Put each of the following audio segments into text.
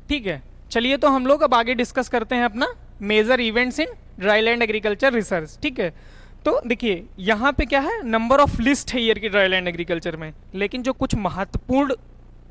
ठीक है, चलिए तो हम लोग अब आगे डिस्कस करते हैं अपना major events in dryland agriculture research. ठीक है, तो देखिए यहाँ पे क्या है, नंबर ऑफ लिस्ट है ईयर की ड्राईलैंड एग्रीकल्चर में, लेकिन जो कुछ महत्वपूर्ण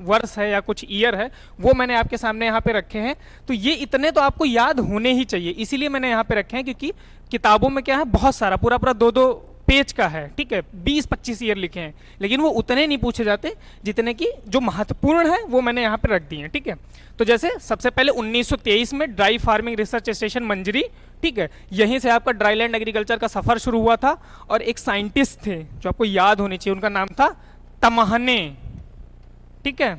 वर्ष है या कुछ ईयर है वो मैंने आपके सामने यहाँ पे रखे हैं। तो ये इतने तो आपको याद होने ही चाहिए, इसीलिए मैंने यहाँ पे रखे हैं, क्योंकि किताबों में क्या है बहुत सारा पूरा पूरा 2-2 पेज का है। ठीक है, 20-25 ईयर लिखे हैं, लेकिन वो उतने नहीं पूछे जाते जितने कि जो महत्वपूर्ण है वो मैंने यहाँ पे रख दिए हैं। ठीक है, तो जैसे सबसे पहले 1923 में ड्राई फार्मिंग रिसर्च स्टेशन मंजरी, ठीक है, यहीं से आपका ड्राईलैंड एग्रीकल्चर का सफर शुरू हुआ था। और एक साइंटिस्ट थे जो आपको याद होने चाहिए, उनका नाम था तमहने। ठीक है,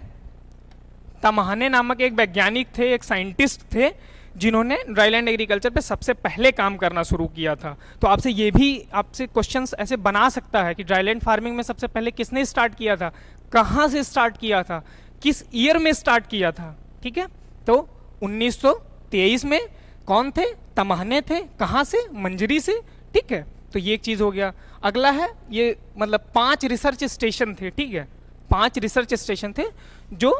तमहने नामक एक वैज्ञानिक थे, एक साइंटिस्ट थे, जिन्होंने ड्राईलैंड एग्रीकल्चर पे सबसे पहले काम करना शुरू किया था। तो आपसे ये भी आपसे क्वेश्चंस ऐसे बना सकता है कि ड्राईलैंड फार्मिंग में सबसे पहले किसने स्टार्ट किया था, कहाँ से स्टार्ट किया था, किस ईयर में स्टार्ट किया था। ठीक है, तो 1923 में कौन थे, तमहने थे, कहाँ से, मंजरी से। ठीक है, तो ये एक चीज हो गया। अगला है ये मतलब 5 रिसर्च स्टेशन थे। ठीक है, 5 रिसर्च स्टेशन थे, जो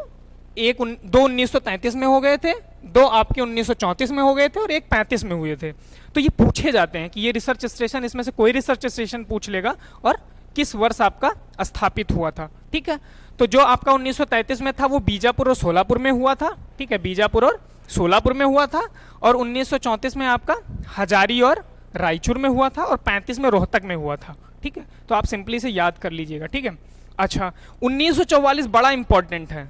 दो 1933 में हो गए थे, 2 आपके 1934 में हो गए थे और एक 35 में हुए थे। तो ये पूछे जाते हैं कि ये रिसर्च स्टेशन, इसमें से कोई रिसर्च स्टेशन पूछ लेगा और किस वर्ष आपका स्थापित हुआ था। ठीक है, तो जो आपका 1933 में था वो बीजापुर और सोलापुर में हुआ था। ठीक है, बीजापुर और सोलापुर में हुआ था। और 1934 में आपका हजारी और रायचूर में हुआ था और 35 में रोहतक में हुआ था। ठीक है, तो आप सिंपली से याद कर लीजिएगा। ठीक है, अच्छा 1944 बड़ा इंपॉर्टेंट है,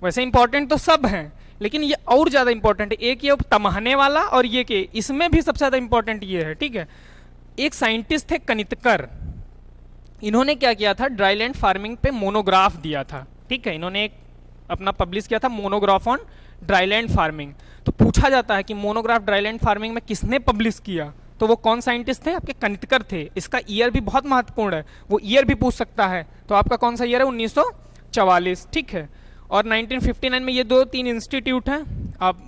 वैसे इंपॉर्टेंट तो सब हैं लेकिन ये और ज्यादा इंपॉर्टेंट है। एक ये तमहने वाला और ये के, इसमें भी सबसे ज्यादा इंपॉर्टेंट ये है। ठीक है, एक साइंटिस्ट थे कनितकर, इन्होंने क्या किया था, ड्राईलैंड फार्मिंग पे मोनोग्राफ दिया था। ठीक है, इन्होंने एक अपना पब्लिश किया था मोनोग्राफ ऑन ड्राईलैंड फार्मिंग। तो पूछा जाता है कि मोनोग्राफ ड्राईलैंड फार्मिंग में किसने पब्लिश किया, तो वो कौन साइंटिस्ट थे, आपके कनितकर थे। इसका ईयर भी बहुत महत्वपूर्ण है, वो ईयर भी पूछ सकता है। तो आपका कौन सा ईयर है, 1944। ठीक है, और 1959 में ये 2-3 इंस्टीट्यूट हैं, आप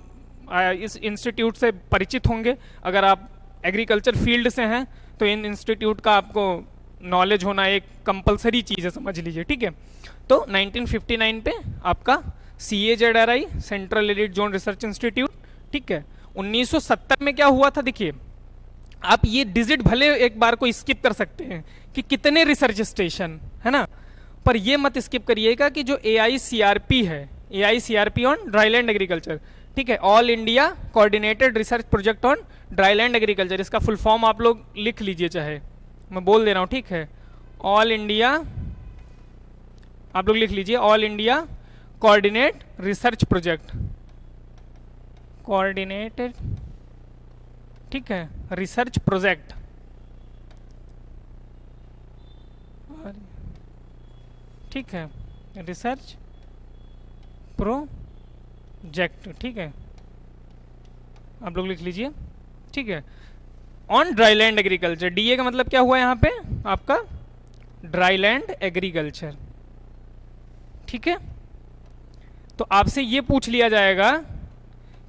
इस इंस्टीट्यूट से परिचित होंगे। अगर आप एग्रीकल्चर फील्ड से हैं तो इन इंस्टीट्यूट का आपको नॉलेज होना एक कंपलसरी चीज़ है, समझ लीजिए। ठीक है, तो 1959 पे आपका CAZRI, central arid zone research institute. ठीक है, 1970 में क्या हुआ था, देखिए आप ये डिजिट भले एक बार को स्किप कर सकते हैं कि कितने रिसर्च स्टेशन है ना, पर ये मत स्किप करिएगा कि जो AICRP है, AICRP ऑन ड्राईलैंड एग्रीकल्चर। ठीक है, all India coordinated research project on dryland agriculture, इसका फुल फॉर्म आप लोग लिख लीजिए, चाहे मैं बोल दे रहा हूँ। ठीक है, ऑल इंडिया, आप लोग लिख लीजिए, all India coordinate research project, coordinated, ठीक है, रिसर्च प्रोजेक्ट। ठीक है, रिसर्च प्रोजेक्ट। ठीक है, आप लोग लिख लीजिए। ठीक है, ऑन ड्राईलैंड एग्रीकल्चर, DA का मतलब क्या हुआ यहाँ पे आपका, ड्राईलैंड एग्रीकल्चर। ठीक है, तो आपसे ये पूछ लिया जाएगा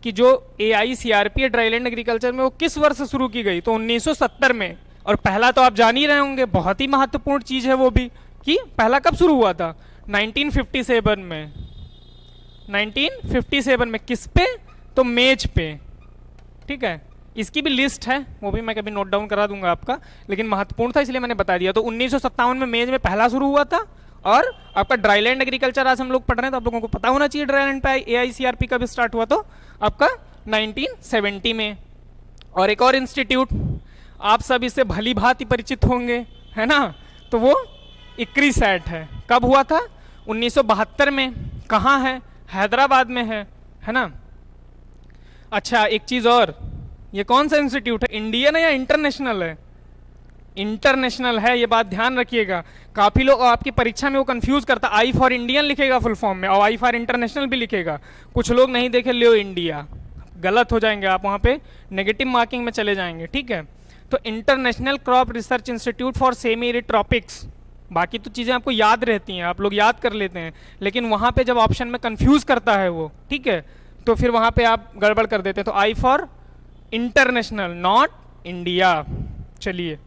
कि जो AICRP है ड्राईलैंड एग्रीकल्चर में, वो किस वर्ष शुरू की गई, तो 1970 में। और पहला तो आप जान ही रहे होंगे, बहुत ही महत्वपूर्ण चीज है वो भी, कि पहला कब शुरू हुआ था, 1957 में। 1957 में किस पे, तो मेज पे। ठीक है, इसकी भी लिस्ट है, वो भी मैं कभी नोट डाउन करा दूंगा आपका, लेकिन महत्वपूर्ण था इसलिए मैंने बता दिया। तो 1957 में मेज में पहला शुरू हुआ था। और आपका ड्राईलैंड एग्रीकल्चर आज हम लोग पढ़ रहे हैं तो आप लोगों को पता होना चाहिए ड्राईलैंड पे AICRP का भी स्टार्ट हुआ, तो आपका 1970 में। और एक और इंस्टीट्यूट आप सब इससे भली भांति परिचित होंगे, है ना, तो वो ICRISAT है। कब हुआ था, 1972 में। कहाँ है, हैदराबाद में है ना। अच्छा एक चीज और, ये कौन सा इंस्टीट्यूट है, इंडियन है या इंटरनेशनल है, इंटरनेशनल है, ये बात ध्यान रखिएगा। काफी लोग आपकी परीक्षा में वो कंफ्यूज करता, I फॉर इंडियन लिखेगा फुल फॉर्म में और I फॉर इंटरनेशनल भी लिखेगा, कुछ लोग नहीं देखे लियो इंडिया, गलत हो जाएंगे आप, वहां पे नेगेटिव मार्किंग में चले जाएंगे। ठीक है, तो international crop research institute for semi arid tropics. बाकी तो चीजें आपको याद रहती हैं, आप लोग याद कर लेते हैं, लेकिन वहां पे जब ऑप्शन में कंफ्यूज करता है वो, ठीक है, तो फिर वहां पे आप गड़बड़ कर देते हैं। तो I for international, not India. चलिए,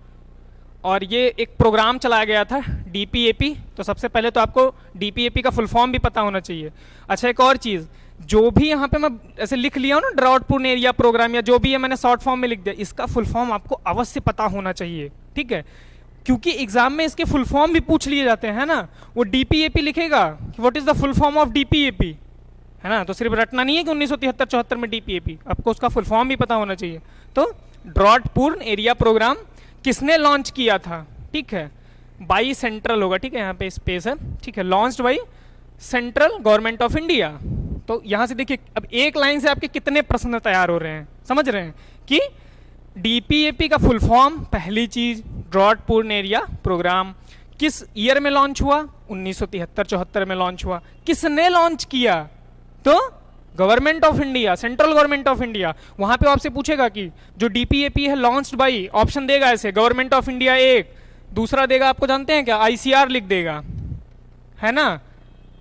और ये एक प्रोग्राम चलाया गया था डीपीएपी। तो सबसे पहले तो आपको डीपीएपी का फुल फॉर्म भी पता होना चाहिए। अच्छा, एक और चीज़, जो भी यहाँ पे मैं ऐसे लिख लिया हूँ ना, ड्राउट प्रून एरिया प्रोग्राम या जो भी है मैंने शॉर्ट फॉर्म में लिख दिया, इसका फुल फॉर्म आपको अवश्य पता होना चाहिए, ठीक है, क्योंकि एग्जाम में इसके फुल फॉर्म भी पूछ लिए जाते हैं ना। वो डीपीएपी लिखेगा कि what is the full form of DPAP, है ना, तो सिर्फ रटना नहीं है कि 1973-74 में डीपीएपी, आपको उसका फुल फॉर्म भी पता होना चाहिए। तो ड्राउट पूर्ण एरिया प्रोग्राम किसने लॉन्च किया था, ठीक है, बाई सेंट्रल होगा, ठीक है, यहाँ पे स्पेस है, ठीक है, launched by central government of India. तो यहाँ से देखिए, अब एक लाइन से आपके कितने प्रश्न तैयार हो रहे हैं, समझ रहे हैं कि डीपीएपी का फुल फॉर्म, पहली चीज ड्राउट पूर्ण एरिया प्रोग्राम किस ईयर में लॉन्च हुआ, 1973-74 में लॉन्च हुआ। किसने लॉन्च किया, तो government of India, central government of India. वहां पे आपसे पूछेगा कि जो डीपीएपी है लॉन्च्ड बाई, ऑप्शन देगा ऐसे, गवर्नमेंट ऑफ इंडिया एक, दूसरा देगा आपको जानते हैं क्या, आईसीआर लिख देगा, है ना,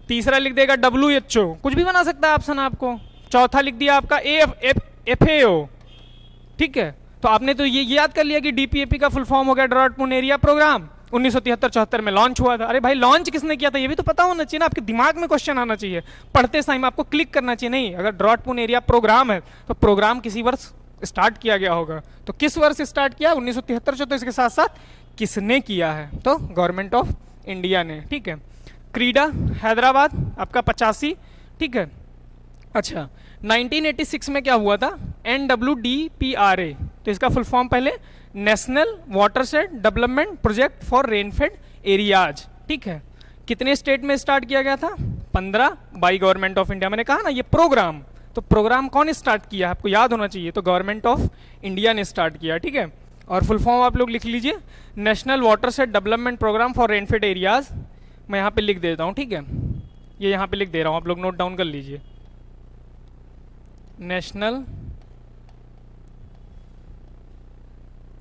तीसरा लिख देगा WHO, कुछ भी बना सकता है ऑप्शन आपको, चौथा लिख दिया आपका FAO, ठीक है। तो आपने तो ये याद कर लिया कि डीपीएपी का फुल फॉर्म हो गया ड्राउट पूर्ण एरिया प्रोग्राम, 1973-74 में लॉन्च हुआ था। अरे भाई, लॉन्च किसने किया था ये भी तो पता होना चाहिए ना, आपके दिमाग में क्वेश्चन आना चाहिए, पढ़ते टाइम आपको क्लिक करना चाहिए। नहीं, अगर ड्राउट पूर्ण एरिया प्रोग्राम है तो प्रोग्राम किसी वर्ष स्टार्ट किया गया होगा, तो किस वर्ष स्टार्ट किया, 1973। तो इसके साथ साथ किसने किया है, तो गवर्नमेंट ऑफ इंडिया ने, ठीक है। क्रीडा हैदराबाद आपका 85, ठीक है। अच्छा, 1986 में क्या हुआ था, NWDPRA, तो इसका फुल फॉर्म पहले national watershed development project for rainfed areas, ठीक है। कितने स्टेट में स्टार्ट किया गया था, 15 बाई गवर्नमेंट ऑफ इंडिया। मैंने कहा ना ये प्रोग्राम, तो प्रोग्राम कौन स्टार्ट किया आपको याद होना चाहिए, तो गवर्नमेंट ऑफ इंडिया ने स्टार्ट किया, ठीक है। और फुल फॉर्म आप लोग लिख लीजिए, national watershed development programme for rainfed areas. मैं यहाँ पे लिख देता हूँ, ठीक है, ये यहाँ पे लिख दे रहा हूँ, आप लोग नोट डाउन कर लीजिए, national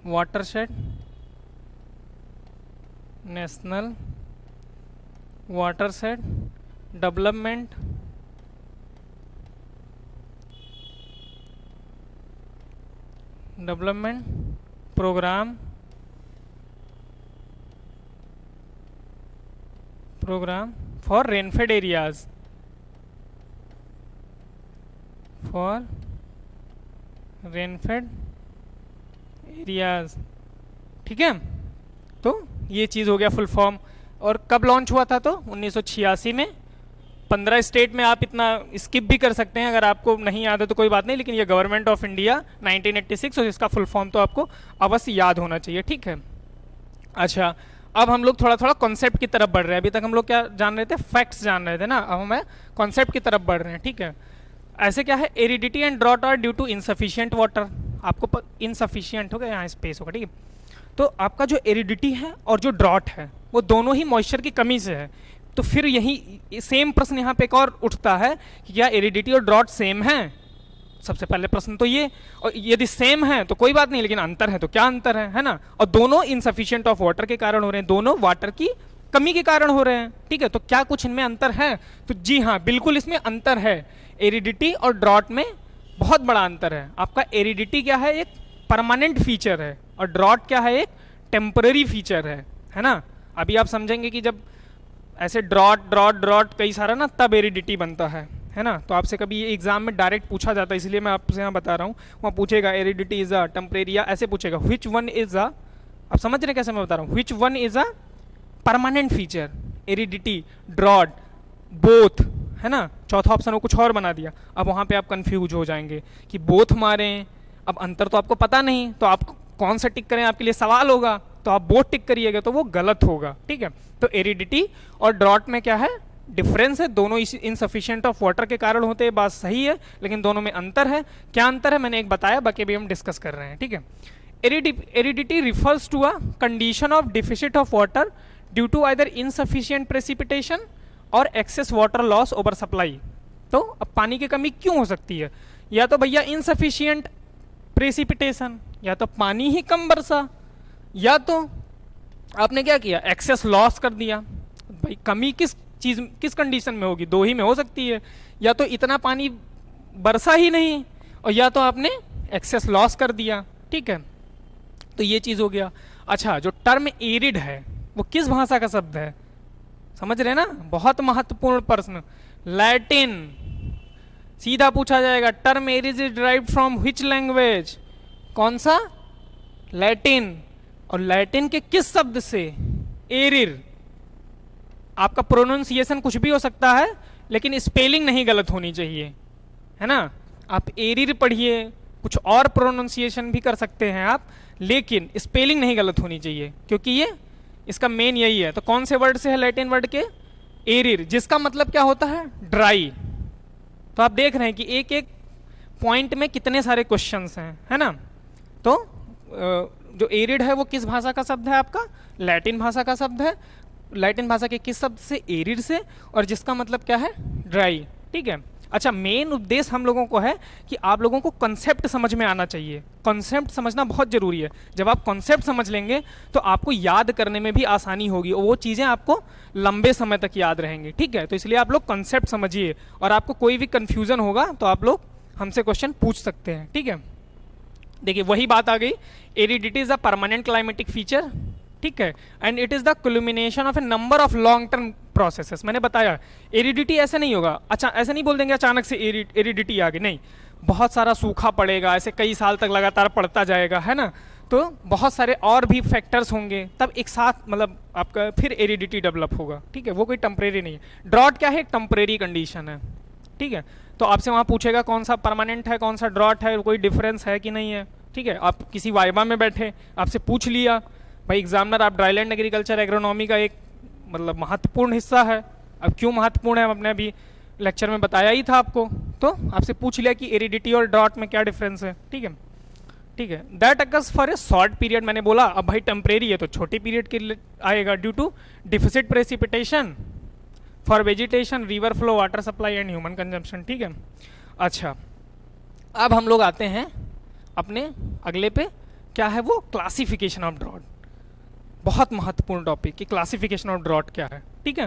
watershed, national watershed development programme for rainfed areas, for rainfed areas, ठीक है। तो ये चीज़ हो गया फुल फॉर्म। और कब लॉन्च हुआ था, तो 1986 में। 15 स्टेट में, आप इतना स्किप भी कर सकते हैं अगर आपको नहीं याद है तो कोई बात नहीं, लेकिन ये गवर्नमेंट ऑफ इंडिया 1986, और इसका फुल फॉर्म तो आपको अवश्य याद होना चाहिए, ठीक है। अच्छा, अब हम लोग थोड़ा थोड़ा कॉन्सेप्ट की तरफ बढ़ रहे हैं। अभी तक हम लोग क्या जान रहे थे, फैक्ट्स जान रहे थे ना, अब हमें कॉन्सेप्ट की तरफ बढ़ रहे हैं, ठीक है। ऐसे क्या है, aridity and drought are due to insufficient water, आपको इनसफिशियंट होगा, यहाँ स्पेस होगा, ठीक है। तो आपका जो एरिडिटी है और जो ड्रॉट है वो दोनों ही मॉइस्चर की कमी से है। तो फिर यही सेम प्रश्न यहाँ पे एक और उठता है कि क्या एरिडिटी और ड्रॉट सेम है, सबसे पहले प्रश्न तो ये। और यदि सेम है तो कोई बात नहीं, लेकिन अंतर है तो क्या अंतर है ना। और दोनों इनसफिशियंट ऑफ वाटर के कारण हो रहे हैं, दोनों वाटर की कमी के कारण हो रहे हैं, ठीक है। तो क्या कुछ इनमें अंतर है, तो जी हाँ, बिल्कुल इसमें अंतर है। एरिडिटी और ड्रॉट में बहुत बड़ा अंतर है। आपका एरिडिटी क्या है, एक परमानेंट फीचर है, और ड्रॉट क्या है, एक टेम्पररी फीचर है ना। अभी आप समझेंगे कि जब ऐसे ड्रॉट ड्रॉट ड्रॉट कई सारा ना, तब एरिडिटी बनता है ना। तो आपसे कभी ये एग्जाम में डायरेक्ट पूछा जाता है, इसलिए मैं आपसे यहाँ बता रहा हूँ। वहाँ पूछेगा एरिडिटी इज अ टेम्परेरी, ऐसे पूछेगा व्हिच वन इज अ, आप समझ रहे कैसे मैं बता रहा हूँ, which one is a permanent feature, aridity, drought, both, है ना। चौथा ऑप्शन वो कुछ और बना दिया, अब वहाँ पे आप कंफ्यूज हो जाएंगे कि बोथ मारें, अब अंतर तो आपको पता नहीं, तो आप कौन सा टिक करें, आपके लिए सवाल होगा, तो आप बोथ टिक करिएगा तो वो गलत होगा, ठीक है। तो एरिडिटी और ड्रॉट में क्या है, डिफरेंस है, दोनों इनसफिशिएंट ऑफ वाटर के कारण होते हैं, बात सही है, लेकिन दोनों में अंतर है। क्या अंतर है मैंने एक बताया, बाकी अभी हम डिस्कस कर रहे हैं, ठीक है। Aridity refers to a condition of deficit of water due to either insufficient precipitation or excess water loss over supply. तो अब पानी की कमी क्यों हो सकती है, या तो भैया इनसफिशिएंट प्रेसिपिटेशन, या तो पानी ही कम बरसा, या तो आपने क्या किया, एक्सेस लॉस कर दिया। भाई कमी किस कंडीशन में होगी, दो ही में हो सकती है, या तो इतना पानी बरसा ही नहीं, और या तो आपने एक्सेस लॉस कर दिया, ठीक है। तो ये चीज़ हो गया। अच्छा, जो टर्म एरिड है वो किस भाषा का शब्द है? समझ रहे ना, बहुत महत्वपूर्ण प्रश्न। लैटिन, सीधा पूछा जाएगा। Term arid is derived from which language? कौन सा? लैटिन। और लैटिन के किस शब्द से? एरिर। आपका प्रोनाउंसिएशन कुछ भी हो सकता है, लेकिन स्पेलिंग नहीं गलत होनी चाहिए, है ना। आप एरिर पढ़िए, कुछ और प्रोनाउंसिएशन भी कर सकते हैं आप, लेकिन स्पेलिंग नहीं गलत होनी चाहिए, क्योंकि ये इसका मेन यही है। तो कौन से वर्ड से है? लैटिन वर्ड के एरिर, जिसका मतलब क्या होता है? ड्राई। तो आप देख रहे हैं कि एक एक पॉइंट में कितने सारे क्वेश्चंस हैं, है ना। तो जो एरिड है वो किस भाषा का शब्द है? आपका लैटिन भाषा का शब्द है। लैटिन भाषा के किस शब्द से? एरिड से, और जिसका मतलब क्या है? ड्राई। ठीक है। अच्छा, मेन उद्देश्य हम लोगों को है कि आप लोगों को कॉन्सेप्ट समझ में आना चाहिए। कॉन्सेप्ट समझना बहुत जरूरी है। जब आप कॉन्सेप्ट समझ लेंगे तो आपको याद करने में भी आसानी होगी, और वो चीज़ें आपको लंबे समय तक याद रहेंगी। ठीक है, तो इसलिए आप लोग कॉन्सेप्ट समझिए, और आपको कोई भी कन्फ्यूजन होगा तो आप लोग हमसे क्वेश्चन पूछ सकते हैं। ठीक है, देखिए वही बात आ गई। Aridity is a permanent climatic feature, ठीक है, and it is the culmination of a number of long term processes. मैंने बताया एरिडिटी ऐसे नहीं होगा, अच्छा ऐसे नहीं बोल देंगे अचानक से एरिडिटी आ गई, नहीं। बहुत सारा सूखा पड़ेगा, ऐसे कई साल तक लगातार पड़ता जाएगा, है ना। तो बहुत सारे और भी फैक्टर्स होंगे, तब एक साथ मतलब आपका फिर एरिडिटी डेवलप होगा। ठीक है, वो कोई टेम्परेरी नहीं है। ड्रॉट क्या है? एक टेम्परेरी कंडीशन है। ठीक है, तो आपसे वहाँ पूछेगा कौन सा परमानेंट है, कौन सा ड्रॉट है, कोई डिफरेंस है कि नहीं है। ठीक है, आप किसी वाइवा में बैठे, आपसे पूछ लिया भाई एग्जामिनर, आप ड्राईलैंड एग्रीकल्चर एग्रोनॉमी का एक मतलब महत्वपूर्ण हिस्सा है। अब क्यों महत्वपूर्ण है हमने अभी लेक्चर में बताया ही था आपको। तो आपसे पूछ लिया कि एरिडिटी और ड्रॉट में क्या डिफरेंस है। ठीक है, ठीक है। That occurs for a short period, मैंने बोला अब भाई टेम्परेरी है तो छोटी पीरियड के लिए आएगा। Due to deficit precipitation for vegetation, river flow, water supply and human consumption. ठीक है, अच्छा अब हम लोग आते हैं अपने अगले पे, क्या है वो? Classification of drought. बहुत महत्वपूर्ण टॉपिक कि क्लासिफिकेशन ऑफ ड्रॉट क्या है। ठीक है,